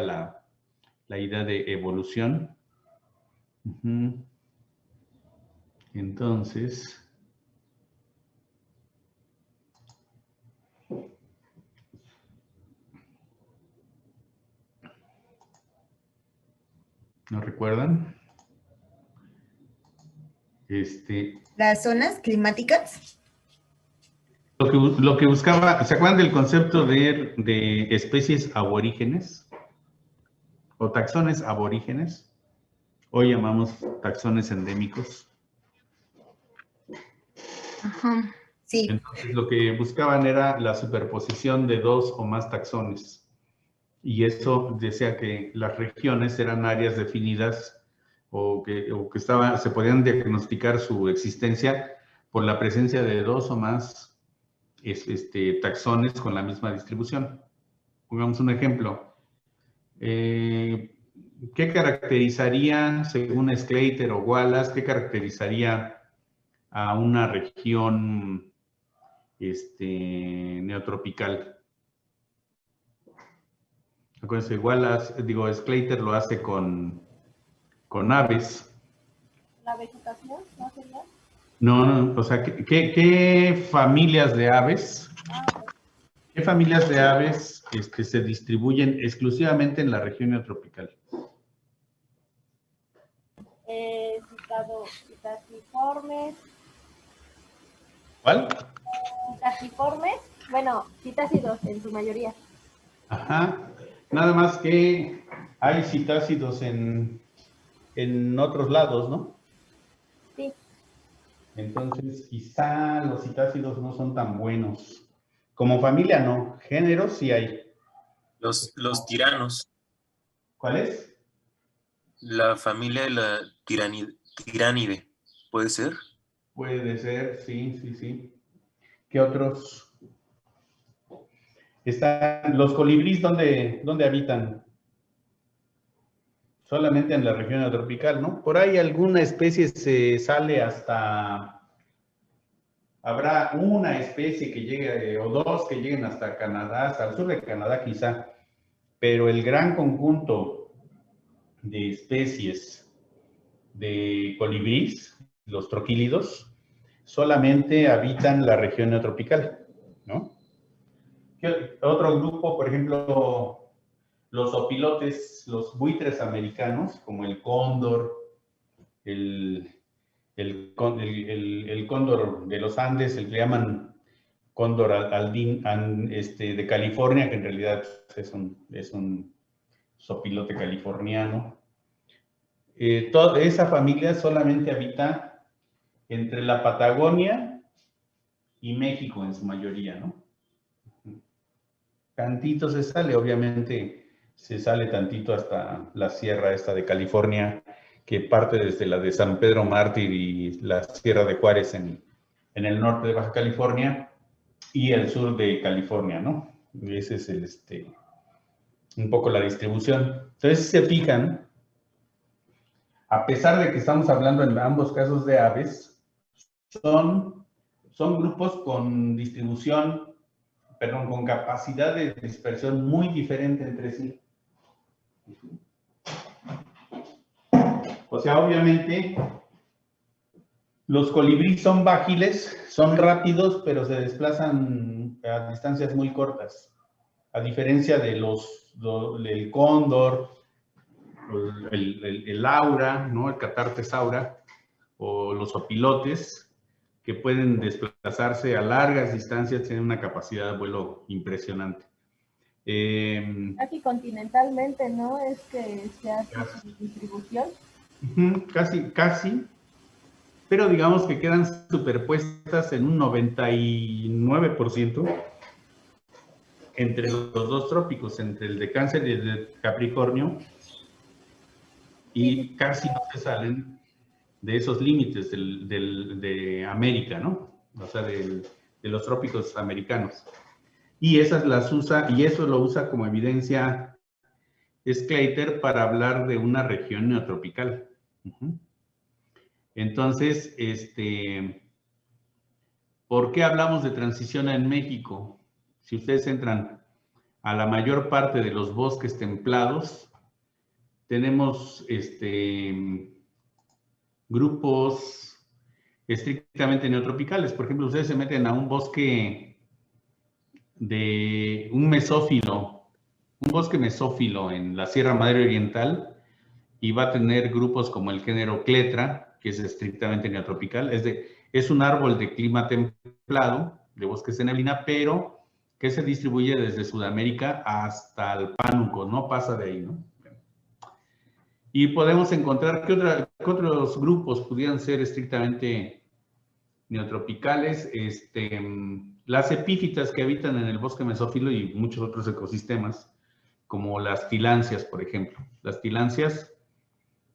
la idea de evolución. Entonces, ¿no recuerdan? ¿Las zonas climáticas? Lo que buscaba, ¿se acuerdan del concepto de especies aborígenes? O taxones aborígenes. Hoy llamamos taxones endémicos. Ajá, sí. Entonces, lo que buscaban era la superposición de dos o más taxones. Y eso decía que las regiones eran áreas definidas o que se podían diagnosticar su existencia por la presencia de dos o más taxones con la misma distribución. Pongamos un ejemplo. ¿Qué caracterizaría, según Sclater o Wallace, qué caracterizaría a una región neotropical? Acuérdense, Sclater lo hace con aves. ¿La vegetación no sería? No, o sea, ¿qué familias de aves? ¿Qué familias de aves se distribuyen exclusivamente en la región neotropical? Citatiformes. ¿Cuál? Citatiformes, bueno, citácidos en su mayoría. Ajá, nada más que hay citácidos en otros lados, ¿no? Sí. Entonces, quizá los citácidos no son tan buenos. Como familia, no. Géneros sí hay. Los tiranos. ¿Cuál es? La familia de la tiránidae, ¿puede ser? Puede ser, sí. ¿Qué otros? Están los colibríes, ¿dónde habitan? Solamente en la región tropical, ¿no? Por ahí alguna especie se sale hasta... Habrá una especie que llegue, o dos que lleguen hasta Canadá, hasta el sur de Canadá quizá, pero el gran conjunto de especies de colibríes, los troquílidos, solamente habitan la región neotropical, ¿no? Otro grupo, por ejemplo, los opilotes, los buitres americanos, como el cóndor, el cóndor de los Andes, el que llaman cóndor aldín, de California, que en realidad es un sopilote californiano. Toda esa familia solamente habita entre la Patagonia y México en su mayoría, ¿no? Tantito se sale, obviamente se sale tantito hasta la sierra esta de California, que parte desde la de San Pedro Mártir y la Sierra de Juárez en el norte de Baja California y el sur de California, ¿no? Ese es un poco la distribución. Entonces, si se fijan, a pesar de que estamos hablando en ambos casos de aves, son grupos con distribución, perdón, con capacidad de dispersión muy diferente entre sí. O sea, obviamente, los colibríes son ágiles, son rápidos, pero se desplazan a distancias muy cortas. A diferencia de del cóndor, el aura, ¿no? El catartes aura, o los opilotes, que pueden desplazarse a largas distancias, tienen una capacidad de vuelo impresionante. Casi continentalmente, ¿no? Es que se hace su distribución. Casi, pero digamos que quedan superpuestas en un 99% entre los dos trópicos, entre el de Cáncer y el de Capricornio, y casi no se salen de esos límites de América, ¿no? O sea, de los trópicos americanos. Y esas las usa, y eso lo usa como evidencia Sclater para hablar de una región neotropical. Entonces, ¿por qué hablamos de transición en México? Si ustedes entran a la mayor parte de los bosques templados, tenemos grupos estrictamente neotropicales. Por ejemplo, ustedes se meten a un bosque de un bosque mesófilo en la Sierra Madre Oriental, y va a tener grupos como el género Cletra, que es estrictamente neotropical. Es un árbol de clima templado, de bosques de neblina, pero que se distribuye desde Sudamérica hasta el Pánuco, no pasa de ahí, ¿no? Y podemos encontrar que otros grupos pudieran ser estrictamente neotropicales. Las epífitas que habitan en el bosque mesófilo y muchos otros ecosistemas, como las tilancias, por ejemplo. Las tilancias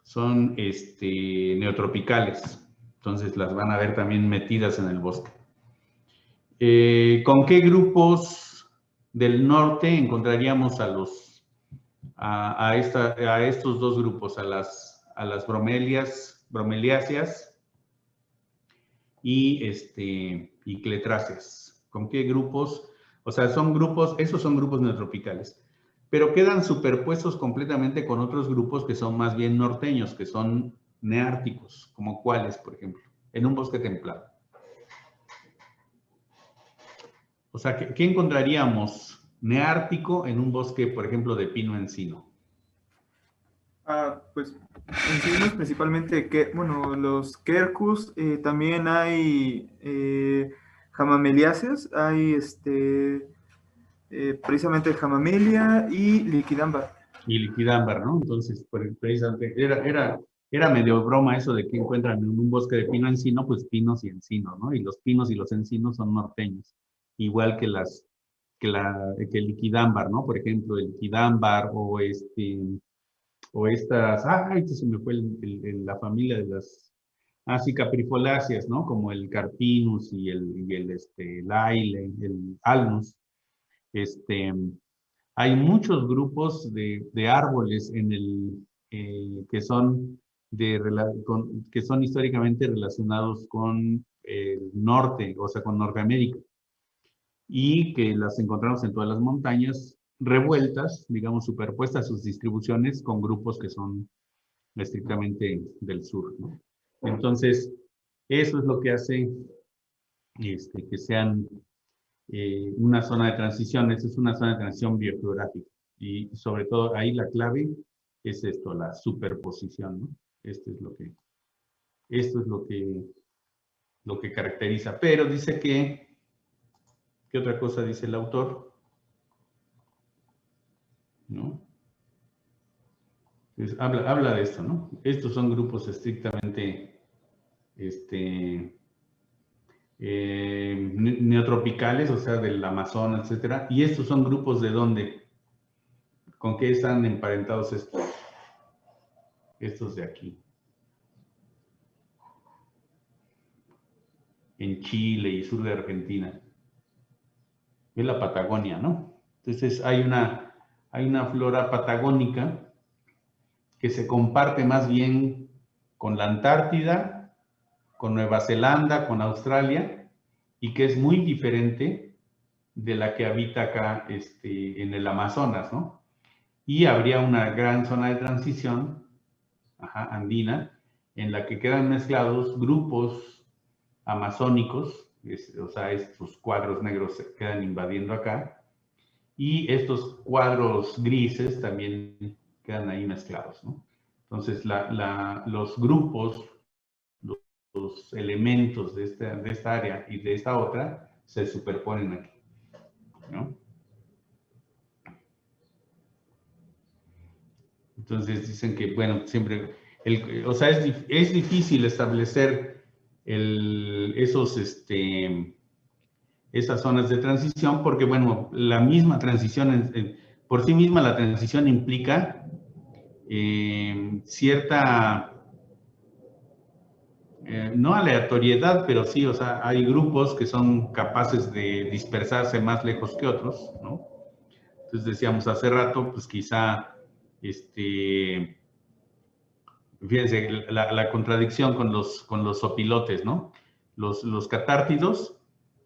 son neotropicales, entonces las van a ver también metidas en el bosque. ¿Con qué grupos del norte encontraríamos a estos dos grupos, a las bromeliáceas y cletráceas? ¿Con qué grupos? O sea, esos son grupos neotropicales, pero quedan superpuestos completamente con otros grupos que son más bien norteños, que son neárticos, como cuáles, por ejemplo, en un bosque templado. O sea, ¿qué encontraríamos neártico en un bosque, por ejemplo, de pino-encino? Pues encinos principalmente, bueno, los quercus, también hay jamameliáceas, hay precisamente jamamelia y liquidámbar. Y liquidámbar, ¿no? Entonces, precisamente, era medio broma eso de que encuentran en un bosque de pino-encino, pues pinos y encinos, ¿no? Y los pinos y los encinos son norteños, igual que el liquidámbar, ¿no? Por ejemplo, el liquidámbar o estas, se me fue la familia de las, caprifoláceas, ¿no? Como el carpinus y el laile, el alnus. Hay muchos grupos de árboles que son históricamente relacionados con el norte, o sea, con Norteamérica, y que las encontramos en todas las montañas revueltas, digamos, superpuestas sus distribuciones con grupos que son estrictamente del sur, ¿no? Entonces, eso es lo que hace que sean una zona de transición. Esa es una zona de transición biogeográfica, y sobre todo ahí la clave es esto, la superposición, ¿no? Esto es lo que caracteriza. Pero dice ¿qué otra cosa dice el autor? ¿No? Entonces, habla de esto, ¿no? Estos son grupos estrictamente neotropicales, o sea, del Amazonas, etcétera. Y estos son grupos ¿de dónde? ¿Con qué están emparentados estos? Estos de aquí. En Chile y sur de Argentina. Es la Patagonia, ¿no? Entonces hay una flora patagónica que se comparte más bien con la Antártida, con Nueva Zelanda, con Australia, y que es muy diferente de la que habita acá en el Amazonas, ¿no? Y habría una gran zona de transición andina, en la que quedan mezclados grupos amazónicos, o sea, estos cuadros negros se quedan invadiendo acá, y estos cuadros grises también quedan ahí mezclados, ¿no? Entonces, los grupos, los elementos de esta área y de esta otra se superponen aquí, ¿no? Entonces dicen que, bueno, siempre, o sea, es difícil establecer esas zonas de transición porque, bueno, la misma transición, por sí misma la transición implica cierta, no aleatoriedad, pero sí, o sea, hay grupos que son capaces de dispersarse más lejos que otros, ¿no? Entonces decíamos hace rato, pues quizá, fíjense, la contradicción con los opilotes, ¿no? Los catártidos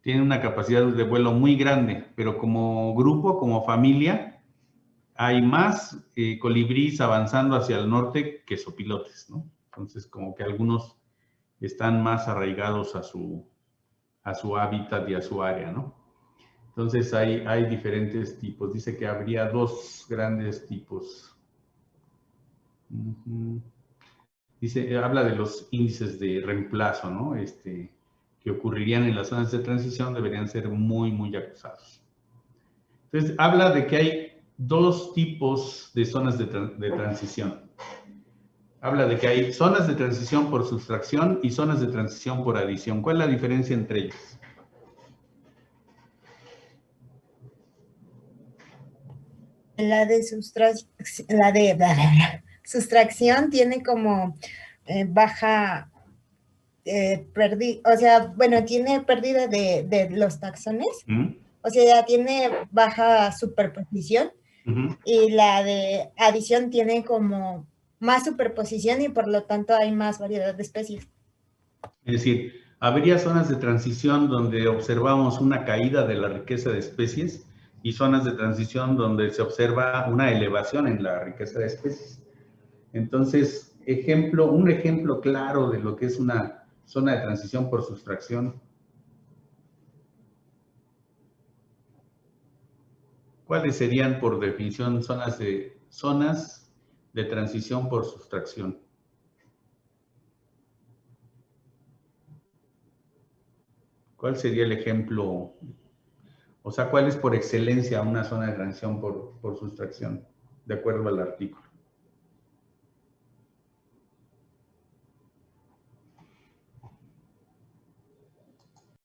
tienen una capacidad de vuelo muy grande, pero como grupo, como familia, hay más colibríes avanzando hacia el norte que sopilotes, ¿no? Entonces, como que algunos están más arraigados a su hábitat y a su área, ¿no? Entonces, hay diferentes tipos. Dice que habría 2 grandes tipos. Dice, habla de los índices de reemplazo, ¿no? Que ocurrirían en las zonas de transición, deberían ser muy, muy acusados. Entonces, habla de que hay 2 tipos de zonas de transición. Habla de que hay zonas de transición por sustracción y zonas de transición por adición. ¿Cuál es la diferencia entre ellas? La de sustracción tiene como baja o sea, bueno, tiene pérdida de los taxones. O sea, tiene baja superposición. Y la de adición tiene como más superposición y por lo tanto hay más variedad de especies. Es decir, habría zonas de transición donde observamos una caída de la riqueza de especies y zonas de transición donde se observa una elevación en la riqueza de especies. Entonces, un ejemplo claro de lo que es una zona de transición por sustracción. ¿Cuáles serían, por definición, zonas de transición por sustracción? ¿Cuál sería el ejemplo? O sea, ¿cuál es por excelencia una zona de transición por sustracción, de acuerdo al artículo?